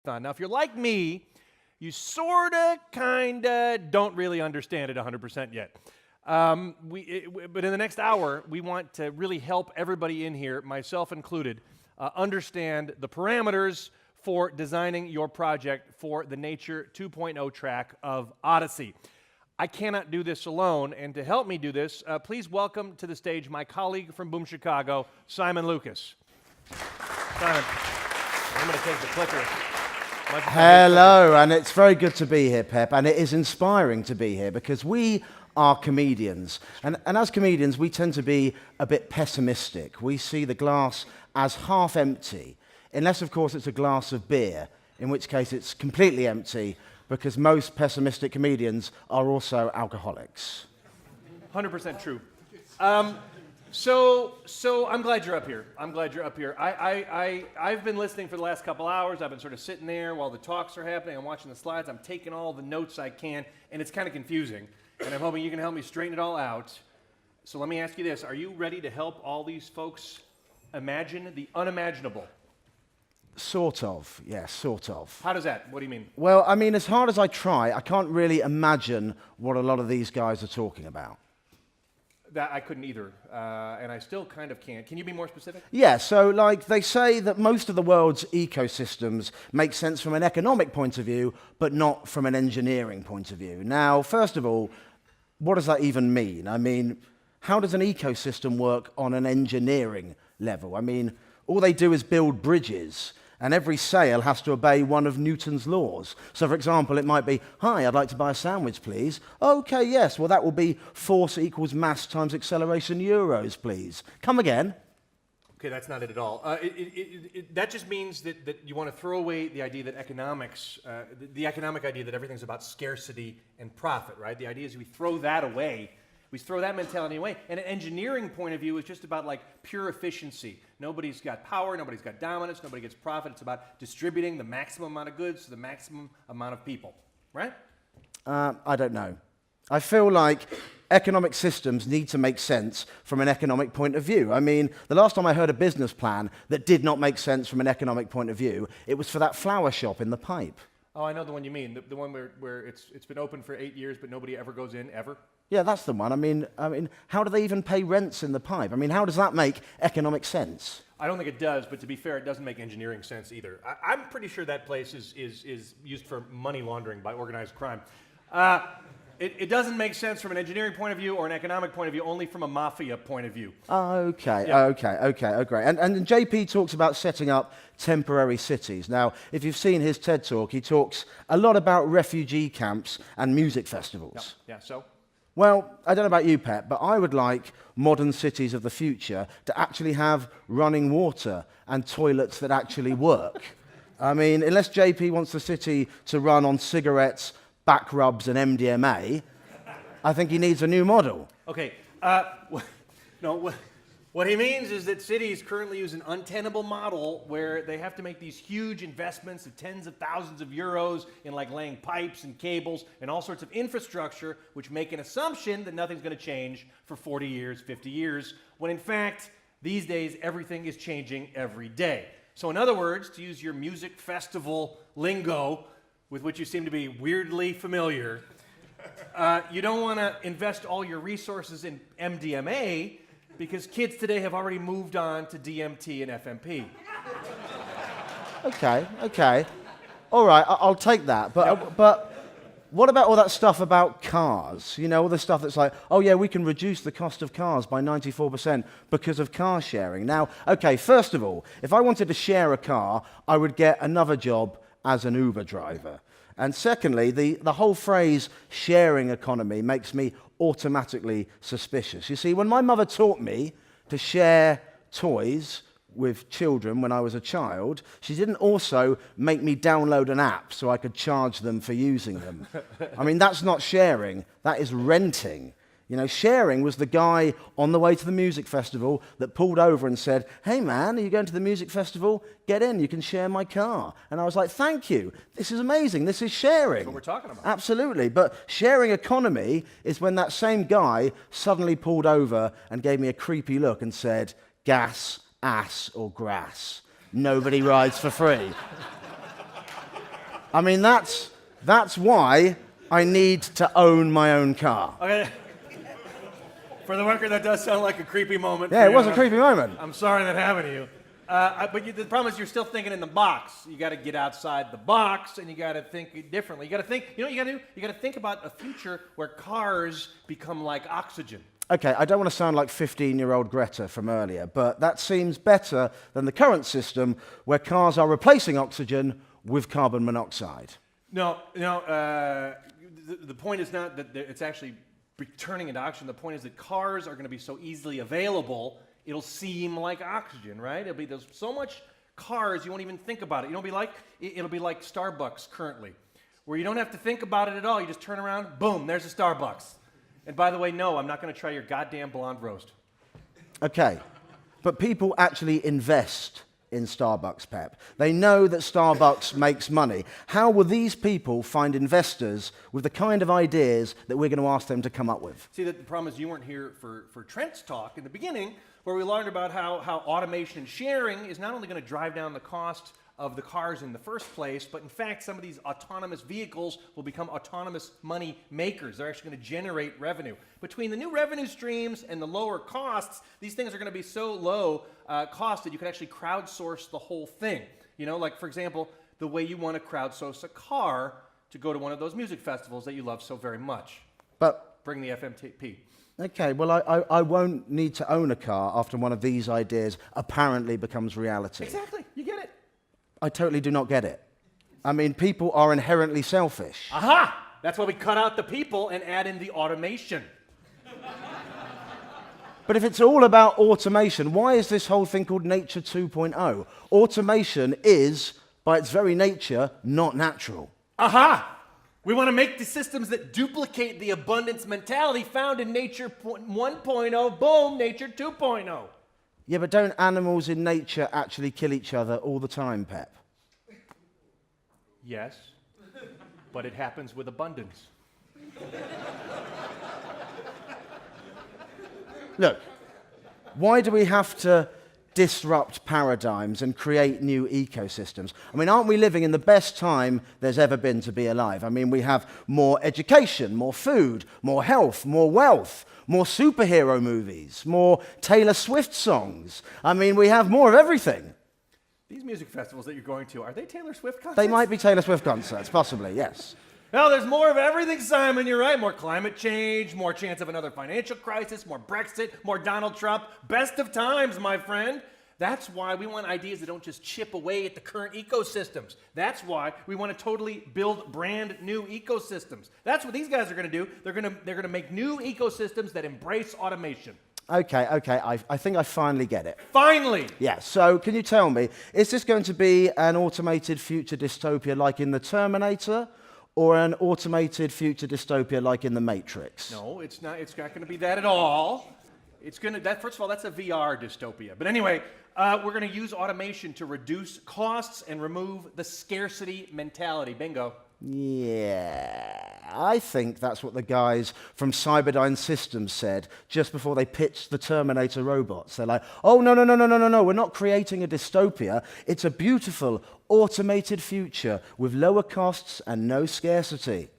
Now, if you're like me, you sorta, kinda don't really understand it 100% yet. But in the next hour, we want to really help everybody in here, myself included, understand the parameters for designing your project for the Nature 2.0 track of Odyssey. I cannot do this alone, and to help me do this, please welcome to the stage my colleague from Boom Chicago, Simon Lukacs. Simon, I'm going to take the clicker. Hello, and it's very good to be here, Pep, and it is inspiring to be here because we are comedians, and as comedians we tend to be a bit pessimistic. We see the glass as half empty, unless of course it's a glass of beer, in which case it's completely empty because most pessimistic comedians are also alcoholics. 100% true. So I'm glad you're up here. I've been listening for the last couple hours. I've been sort of sitting there while the talks are happening. I'm watching the slides. I'm taking all the notes I can, and it's kind of confusing. And I'm hoping you can help me straighten it all out. So let me ask you this. Are you ready to help all these folks imagine the unimaginable? Sort of, yes, sort of. How does that? What do you mean? Well, I mean, as hard as I try, I can't really imagine what a lot of these guys are talking about. That I couldn't either, and I still kind of can't. Can you be more specific? Yeah, so like they say that most of the world's ecosystems make sense from an economic point of view, but not from an engineering point of view. Now, first of all, what does that even mean? I mean, how does an ecosystem work on an engineering level? I mean, all they do is build bridges, and every sail has to obey one of Newton's laws. So, for example, it might be, hi, I'd like to buy a sandwich, please. Okay, yes, well, that will be force equals mass times acceleration euros, please. Come again. Okay, that's not it at all. That just means that you want to throw away the idea that economics, the economic idea that everything's about scarcity and profit, right? The idea is we throw that away. We throw that mentality away. And an engineering point of view is just about like pure efficiency. Nobody's got power, nobody's got dominance, nobody gets profit. It's about distributing the maximum amount of goods to the maximum amount of people, right? I don't know. I feel like economic systems need to make sense from an economic point of view. I mean, the last time I heard a business plan that did not make sense from an economic point of view, it was for that flower shop in the pipe. Oh, I know the one you mean. The one where it's been open for 8 years, but nobody ever goes in, ever? Yeah, that's the one. I mean, how do they even pay rents in the pipe? I mean, how does that make economic sense? I don't think it does, but to be fair, it doesn't make engineering sense either. I'm pretty sure that place is used for money laundering by organized crime. It doesn't make sense from an engineering point of view or an economic point of view, only from a mafia point of view. Okay, Yeah. okay, great. And JP talks about setting up temporary cities. Now, if you've seen his TED Talk, he talks a lot about refugee camps and music festivals. Yeah, so? Well, I don't know about you, Pep, but I would like modern cities of the future to actually have running water and toilets that actually work. I mean, unless JP wants the city to run on cigarettes, back rubs, and MDMA, I think he needs a new model. Okay, no, what he means is that cities currently use an untenable model where they have to make these huge investments of tens of thousands of euros in like laying pipes and cables and all sorts of infrastructure, which make an assumption that nothing's going to change for 40 years, 50 years, when in fact, these days, everything is changing every day. So in other words, to use your music festival lingo, with which you seem to be weirdly familiar, you don't want to invest all your resources in MDMA because kids today have already moved on to DMT and FMP. Okay. All right, I'll take that. But what about all that stuff about cars? You know, all the stuff that's like, oh yeah, we can reduce the cost of cars by 94% because of car sharing. Now, okay, first of all, if I wanted to share a car, I would get another job as an Uber driver. And secondly, the whole phrase sharing economy makes me automatically suspicious. You see, when my mother taught me to share toys with children when I was a child, she didn't also make me download an app so I could charge them for using them. I mean, that's not sharing, that is renting. You know, sharing was the guy on the way to the music festival that pulled over and said, hey man, are you going to the music festival? Get in, you can share my car. And I was like, thank you, this is amazing, this is sharing. That's what we're talking about. Absolutely, but sharing economy is when that same guy suddenly pulled over and gave me a creepy look and said, gas, ass or grass. Nobody rides for free. I mean, that's why I need to own my own car. Okay. For the record, that does sound like a creepy moment. Yeah, it was a creepy moment. I'm sorry that happened to you. But the problem is you're still thinking in the box. You got to get outside the box, and you got to think differently. You got to think. You know what you got to do? You got to think about a future where cars become like oxygen. Okay, I don't want to sound like 15-year-old Greta from earlier, but that seems better than the current system where cars are replacing oxygen with carbon monoxide. No. The point is not that it's actually turning into oxygen. The point is that cars are going to be so easily available, it'll seem like oxygen, right? There's so much cars you won't even think about it. It'll be like Starbucks currently, where you don't have to think about it at all. You just turn around, boom, there's a Starbucks. And by the way, no, I'm not going to try your goddamn blonde roast. Okay, but people actually invest in Starbucks, Pep. They know that Starbucks makes money. How will these people find investors with the kind of ideas that we're going to ask them to come up with? See, the problem is you weren't here for Trent's talk in the beginning, where we learned about how automation and sharing is not only going to drive down the cost of the cars in the first place, but in fact, some of these autonomous vehicles will become autonomous money makers. They're actually going to generate revenue. Between the new revenue streams and the lower costs, these things are going to be so low cost that you can actually crowdsource the whole thing. You know, like for example, the way you want to crowdsource a car to go to one of those music festivals that you love so very much. But bring the FMTP. Okay, well, I won't need to own a car after one of these ideas apparently becomes reality. Exactly, you get it. I totally do not get it. I mean, people are inherently selfish. Aha! That's why we cut out the people and add in the automation. But if it's all about automation, why is this whole thing called Nature 2.0? Automation is, by its very nature, not natural. Aha! We want to make the systems that duplicate the abundance mentality found in Nature 1.0, boom, Nature 2.0. Yeah, but don't animals in nature actually kill each other all the time, Pep? Yes, but it happens with abundance. Look, why do we have to disrupt paradigms and create new ecosystems? I mean, aren't we living in the best time there's ever been to be alive? I mean, we have more education, more food, more health, more wealth, more superhero movies, more Taylor Swift songs. I mean, we have more of everything. These music festivals that you're going to, are they Taylor Swift concerts? They might be Taylor Swift concerts, possibly, yes. Well, there's more of everything, Simon, you're right. More climate change, more chance of another financial crisis, more Brexit, more Donald Trump. Best of times, my friend. That's why we want ideas that don't just chip away at the current ecosystems. That's why we want to totally build brand new ecosystems. That's what these guys are going to do. They're going to make new ecosystems that embrace automation. Okay, I think I finally get it. Finally! Yeah, so can you tell me, is this going to be an automated future dystopia like in The Terminator, or an automated future dystopia like in The Matrix? No, it's not going to be that at all. It's going to, first of all, that's a VR dystopia. But anyway, we're going to use automation to reduce costs and remove the scarcity mentality. Bingo. Yeah, I think that's what the guys from Cyberdyne Systems said just before they pitched the Terminator robots. They're like, oh, no, we're not creating a dystopia. It's a beautiful, automated future with lower costs and no scarcity.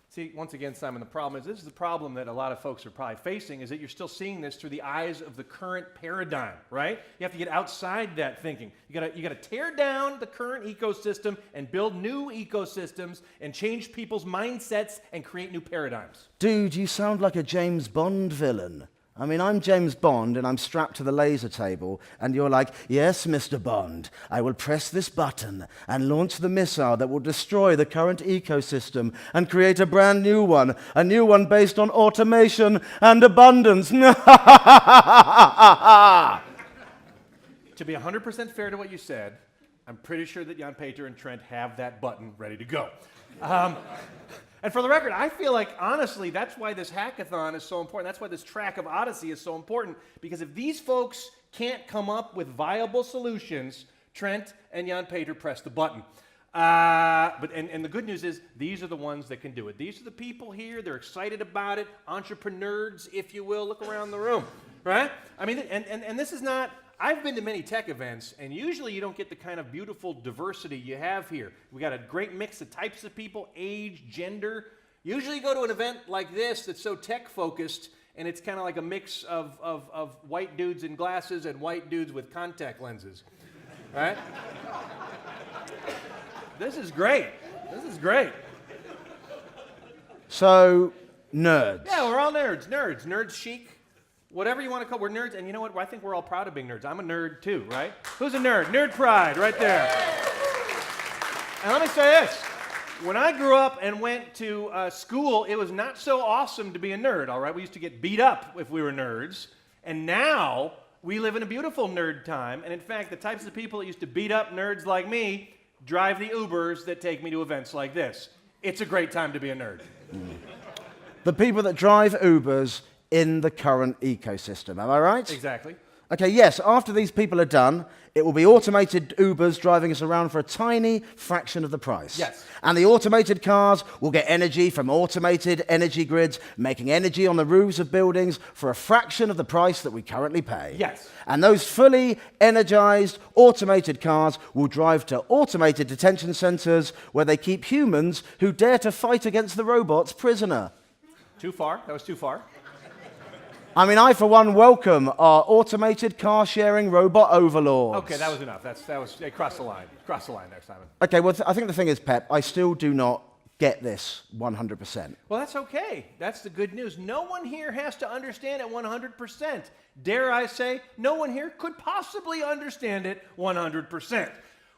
See, once again, Simon, the problem is, this is the problem that a lot of folks are probably facing, is that you're still seeing this through the eyes of the current paradigm, right? You have to get outside that thinking. You gotta tear down the current ecosystem and build new ecosystems and change people's mindsets and create new paradigms. Dude, you sound like a James Bond villain. I mean, I'm James Bond, and I'm strapped to the laser table, and you're like, yes, Mr. Bond, I will press this button and launch the missile that will destroy the current ecosystem and create a brand new one, a new one based on automation and abundance. To be 100% fair to what you said, I'm pretty sure that Jan Peter and Trent have that button ready to go. And for the record, I feel like, honestly, that's why this hackathon is so important. That's why this track of Odyssey is so important. Because if these folks can't come up with viable solutions, Trent and Jan Peter press the button. And the good news is, these are the ones that can do it. These are the people here. They're excited about it. Entrepreneurs, if you will. Look around the room, right? I mean, and this is not, I've been to many tech events, and usually you don't get the kind of beautiful diversity you have here. We got a great mix of types of people, age, gender. Usually you go to an event like this that's so tech-focused, and it's kind of like a mix of white dudes in glasses and white dudes with contact lenses, right? This is great. This is great. So, nerds. Yeah, we're all nerds. Nerds chic. Whatever you want to call, we're nerds. And you know what? I think we're all proud of being nerds. I'm a nerd too, right? Who's a nerd? Nerd pride, right there. And let me say this. When I grew up and went to school, it was not so awesome to be a nerd, all right? We used to get beat up if we were nerds. And now, we live in a beautiful nerd time. And in fact, the types of people that used to beat up nerds like me drive the Ubers that take me to events like this. It's a great time to be a nerd. The people that drive Ubers in the current ecosystem, am I right? Exactly. Okay, yes, after these people are done, it will be automated Ubers driving us around for a tiny fraction of the price. Yes. And the automated cars will get energy from automated energy grids, making energy on the roofs of buildings for a fraction of the price that we currently pay. Yes. And those fully energized automated cars will drive to automated detention centers where they keep humans who dare to fight against the robots prisoner. Too far? That was too far. I mean, I, for one, welcome our automated car-sharing robot overlords. Okay, that was enough. That was cross the line. Cross the line there, Simon. Okay, well, I think the thing is, Pep, I still do not get this 100%. Well, that's okay. That's the good news. No one here has to understand it 100%. Dare I say, no one here could possibly understand it 100%.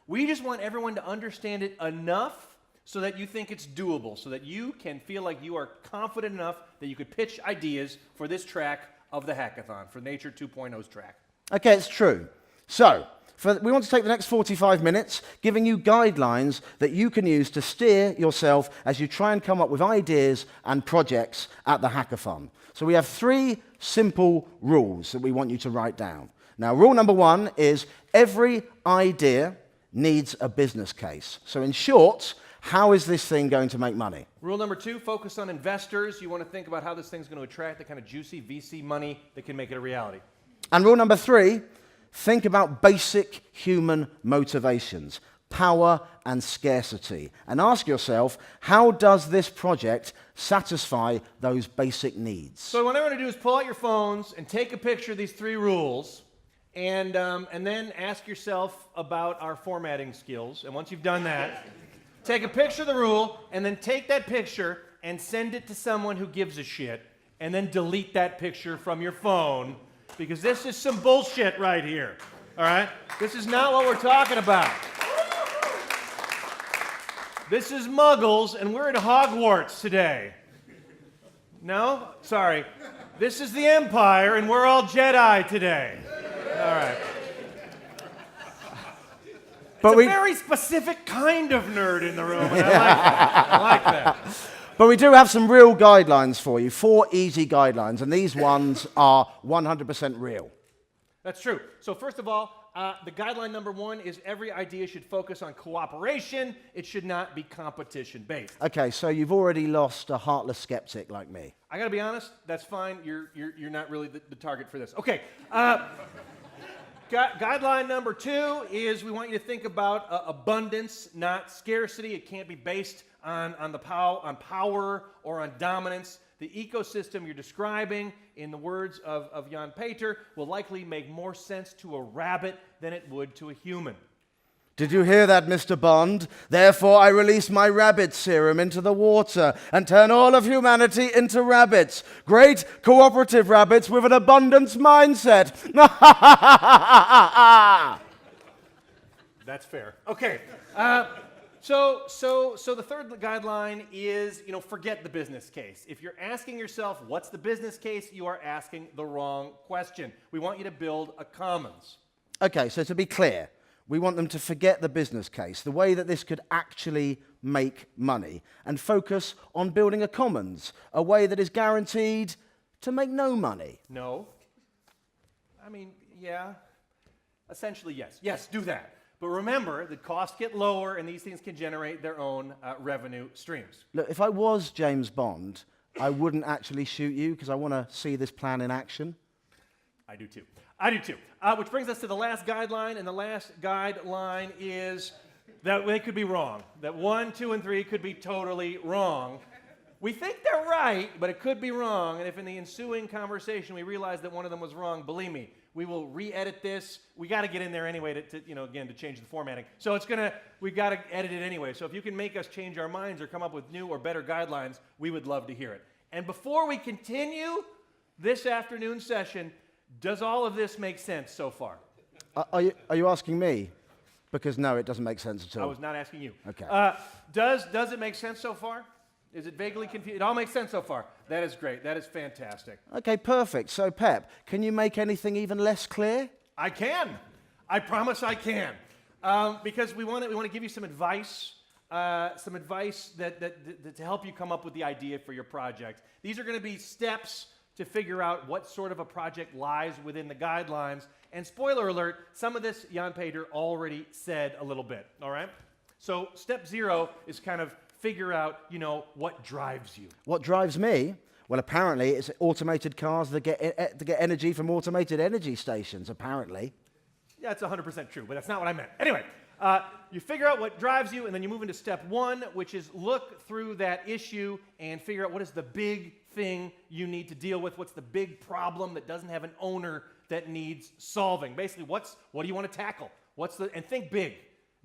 We just want everyone to understand it enough so that you think it's doable, so that you can feel like you are confident enough that you could pitch ideas for this track of the hackathon, for Nature 2.0's track. Okay, it's true. So, we want to take the next 45 minutes giving you guidelines that you can use to steer yourself as you try and come up with ideas and projects at the hackathon. So we have 3 simple rules that we want you to write down. Now, rule number 1 is every idea needs a business case. So in short, how is this thing going to make money? Rule number 2, focus on investors. You want to think about how this thing's going to attract the kind of juicy VC money that can make it a reality. And rule number 3, think about basic human motivations, power and scarcity. And ask yourself, how does this project satisfy those basic needs? So what I want to do is pull out your phones and take a picture of these 3 rules and then ask yourself about our formatting skills. And once you've done that, take a picture of the rule, and then take that picture and send it to someone who gives a shit, and then delete that picture from your phone, because this is some bullshit right here, all right? This is not what we're talking about. This is Muggles, and we're at Hogwarts today. No? Sorry. This is the Empire, and we're all Jedi today. All right. But it's a very specific kind of nerd in the room, and I like that. But we do have some real guidelines for you, 4 easy guidelines, and these ones are 100% real. That's true. So first of all, the guideline number 1 is every idea should focus on cooperation. It should not be competition-based. Okay, so you've already lost a heartless skeptic like me. I got to be honest, that's fine. You're not really the target for this. Okay. Guideline number 2 is we want you to think about abundance, not scarcity. It can't be based on power or on dominance. The ecosystem you're describing, in the words of Jan Peter, will likely make more sense to a rabbit than it would to a human. Did you hear that, Mr. Bond? Therefore, I release my rabbit serum into the water and turn all of humanity into rabbits. Great cooperative rabbits with an abundance mindset. That's fair. Okay. So the third guideline is, forget the business case. If you're asking yourself, what's the business case, you are asking the wrong question. We want you to build a commons. Okay, so to be clear, we want them to forget the business case, the way that this could actually make money, and focus on building a commons, a way that is guaranteed to make no money. No. I mean, yeah. Essentially, yes. Yes, do that. But remember, the costs get lower, and these things can generate their own revenue streams. Look, if I was James Bond, I wouldn't actually shoot you, because I want to see this plan in action. I do too. I do too. Which brings us to the last guideline, and the last guideline is that they could be wrong. That 1, 2, and 3 could be totally wrong. We think they're right, but it could be wrong, and if in the ensuing conversation we realize that one of them was wrong, believe me, we will re-edit this. We got to get in there anyway to change the formatting. So we got to edit it anyway. So if you can make us change our minds or come up with new or better guidelines, we would love to hear it. And before we continue this afternoon session, does all of this make sense so far? Are you asking me? Because no, it doesn't make sense at all. I was not asking you. Okay. Does it make sense so far? Is it vaguely confused? It all makes sense so far. That is great. That is fantastic. Okay, perfect. So, Pep, can you make anything even less clear? I can. I promise I can. Because we want to give you some advice that to help you come up with the idea for your project. These are going to be steps to figure out what sort of a project lies within the guidelines. And spoiler alert, some of this Jan Peter already said a little bit. All right. So step 0 is kind of figure out, what drives you. What drives me? Well, apparently it's automated cars that get energy from automated energy stations, apparently. Yeah, it's 100% true, but that's not what I meant. Anyway, you figure out what drives you, and then you move into step 1, which is look through that issue and figure out what is the big thing you need to deal with, what's the big problem that doesn't have an owner that needs solving. Basically, what do you want to tackle? And think big.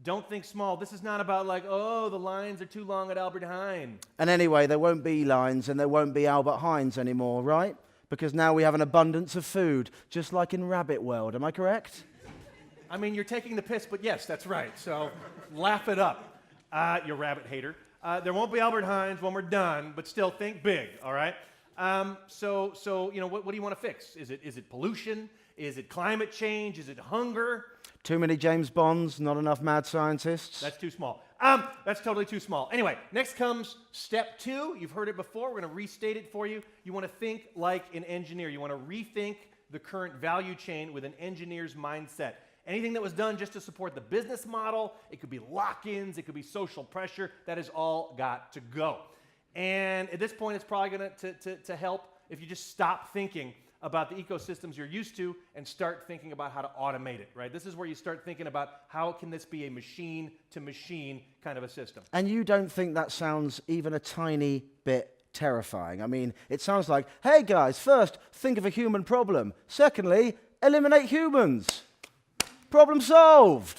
Don't think small. This is not about the lines are too long at Albert Heijn. And anyway, there won't be lines and there won't be Albert Heijns anymore, right? Because now we have an abundance of food, just like in Rabbit World. Am I correct? I mean, you're taking the piss, but yes, that's right. So laugh it up, you rabbit hater. There won't be Albert Heijns when we're done, but still think big, all right? So what do you want to fix? Is it pollution? Is it climate change? Is it hunger? Too many James Bonds, not enough mad scientists. That's too small. That's totally too small. Anyway, next comes step 2. You've heard it before. We're going to restate it for you. You want to think like an engineer. You want to rethink the current value chain with an engineer's mindset. Anything that was done just to support the business model, it could be lock-ins, it could be social pressure, that has all got to go. And at this point, it's probably going to help if you just stop thinking about the ecosystems you're used to and start thinking about how to automate it, right? This is where you start thinking about how can this be a machine-to-machine kind of a system. And you don't think that sounds even a tiny bit terrifying? I mean, it sounds like, hey guys, first, think of a human problem. Secondly, eliminate humans. Problem solved.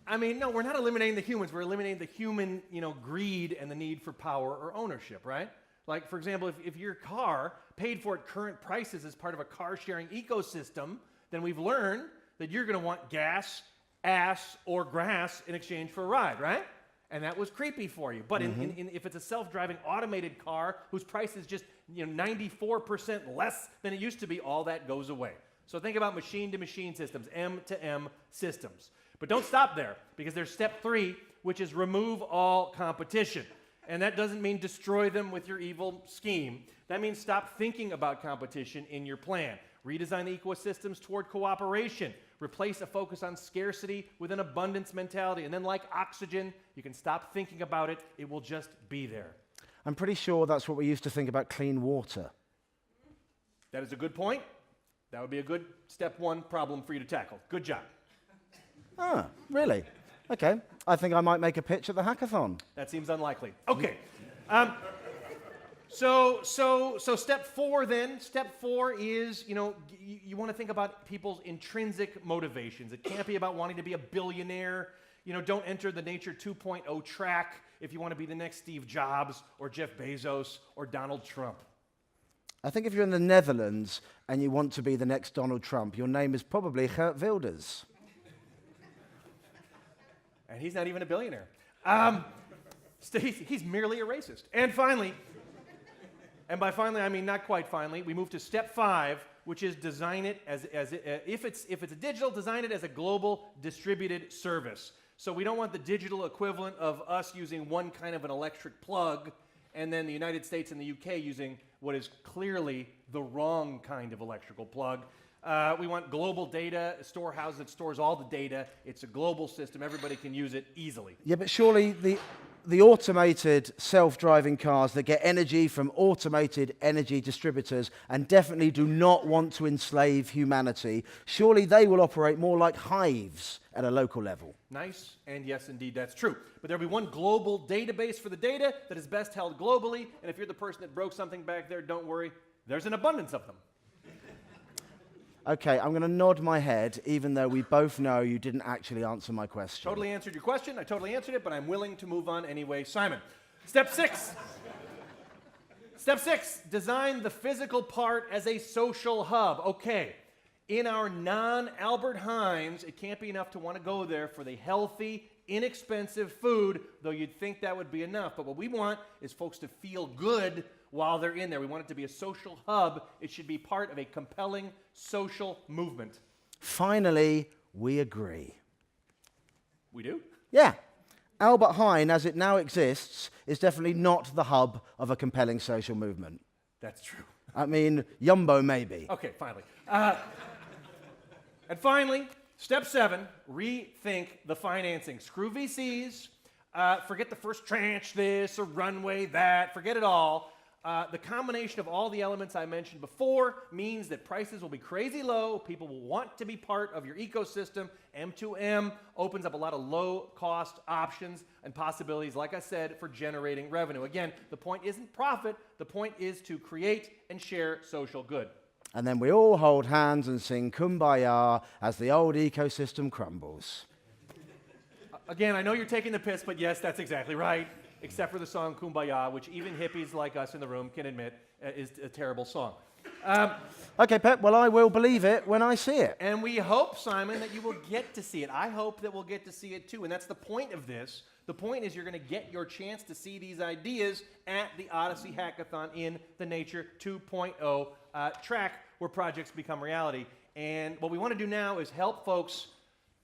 I mean, no, we're not eliminating the humans. We're eliminating the human, greed and the need for power or ownership, right? Like, for example, if your car paid for at current prices as part of a car-sharing ecosystem, then we've learned that you're going to want gas, ass, or grass in exchange for a ride, right? And that was creepy for you. But if it's a self-driving automated car whose price is just 94% less than it used to be, all that goes away. So think about machine-to-machine systems, M-to-M systems. But don't stop there, because there's step 3, which is remove all competition. And that doesn't mean destroy them with your evil scheme. That means stop thinking about competition in your plan. Redesign the ecosystems toward cooperation. Replace a focus on scarcity with an abundance mentality. And then like oxygen, you can stop thinking about it. It will just be there. I'm pretty sure that's what we used to think about clean water. That is a good point. That would be a good step 1 problem for you to tackle. Good job. Ah, really? Okay. I think I might make a pitch at the hackathon. That seems unlikely. Okay. So step 4 then. Step 4 is, you want to think about people's intrinsic motivations. It can't be about wanting to be a billionaire. Don't enter the Nature 2.0 track if you want to be the next Steve Jobs or Jeff Bezos or Donald Trump. I think if you're in the Netherlands and you want to be the next Donald Trump, your name is probably Geert Wilders. And he's not even a billionaire. He's merely a racist. And finally, and by finally I mean not quite finally, we move to step 5, which is design it if it's a digital, design it as a global distributed service. So we don't want the digital equivalent of us using one kind of an electric plug and then the United States and the UK using what is clearly the wrong kind of electrical plug. We want global data, a storehouse that stores all the data. It's a global system. Everybody can use it easily. Yeah, but surely the automated self-driving cars that get energy from automated energy distributors and definitely do not want to enslave humanity, surely they will operate more like hives at a local level. Nice, and yes, indeed, that's true. But there'll be one global database for the data that is best held globally, and if you're the person that broke something back there, don't worry, there's an abundance of them. Okay, I'm going to nod my head, even though we both know you didn't actually answer my question. Totally answered your question. I totally answered it, but I'm willing to move on anyway. Simon, step 6. Step 6, design the physical part as a social hub. Okay, in our non-Albert Heijns, it can't be enough to want to go there for the healthy, inexpensive food, though you'd think that would be enough. But what we want is folks to feel good while they're in there. We want it to be a social hub. It should be part of a compelling social movement. Finally, we agree. We do? Yeah. Albert Heijn, as it now exists, is definitely not the hub of a compelling social movement. That's true. I mean, Yumbo maybe. Okay, finally. And finally, step 7, rethink the financing. Screw VCs, forget the first tranche this or runway that, forget it all. The combination of all the elements I mentioned before means that prices will be crazy low, people will want to be part of your ecosystem. M2M opens up a lot of low-cost options and possibilities, like I said, for generating revenue. Again, the point isn't profit, the point is to create and share social good. And then we all hold hands and sing Kumbaya as the old ecosystem crumbles. Again, I know you're taking the piss, but yes, that's exactly right. Except for the song Kumbaya, which even hippies like us in the room can admit is a terrible song. Okay, Pep, well, I will believe it when I see it. And we hope, Simon, that you will get to see it. I hope that we'll get to see it too. And that's the point of this. The point is you're going to get your chance to see these ideas at the Odyssey Hackathon in the Nature 2.0 track where projects become reality. And what we want to do now is help folks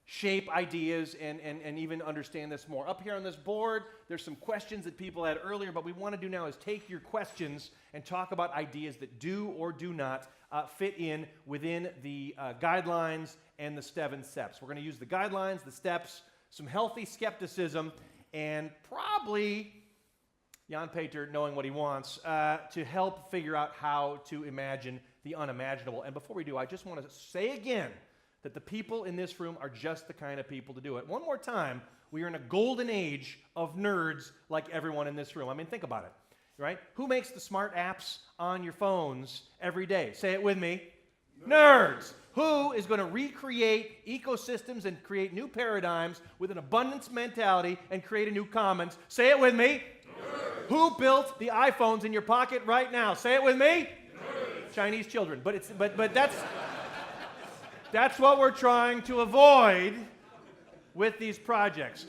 shape ideas and even understand this more. Up here on this board, there's some questions that people had earlier, but what we want to do now is take your questions and talk about ideas that do or do not fit in within the guidelines and the 7 steps. We're going to use the guidelines, the steps, some healthy skepticism, and probably Jan Peter knowing what he wants to help figure out how to imagine the unimaginable. And before we do, I just want to say again that the people in this room are just the kind of people to do it. One more time, we are in a golden age of nerds like everyone in this room. I mean, think about it, right? Who makes the smart apps on your phones every day? Say it with me. Nerds. Who is going to recreate ecosystems and create new paradigms with an abundance mentality and create a new commons? Say it with me. Nerds. Who built the iPhones in your pocket right now? Say it with me. Nerds. Chinese children. But that's what we're trying to avoid with these projects.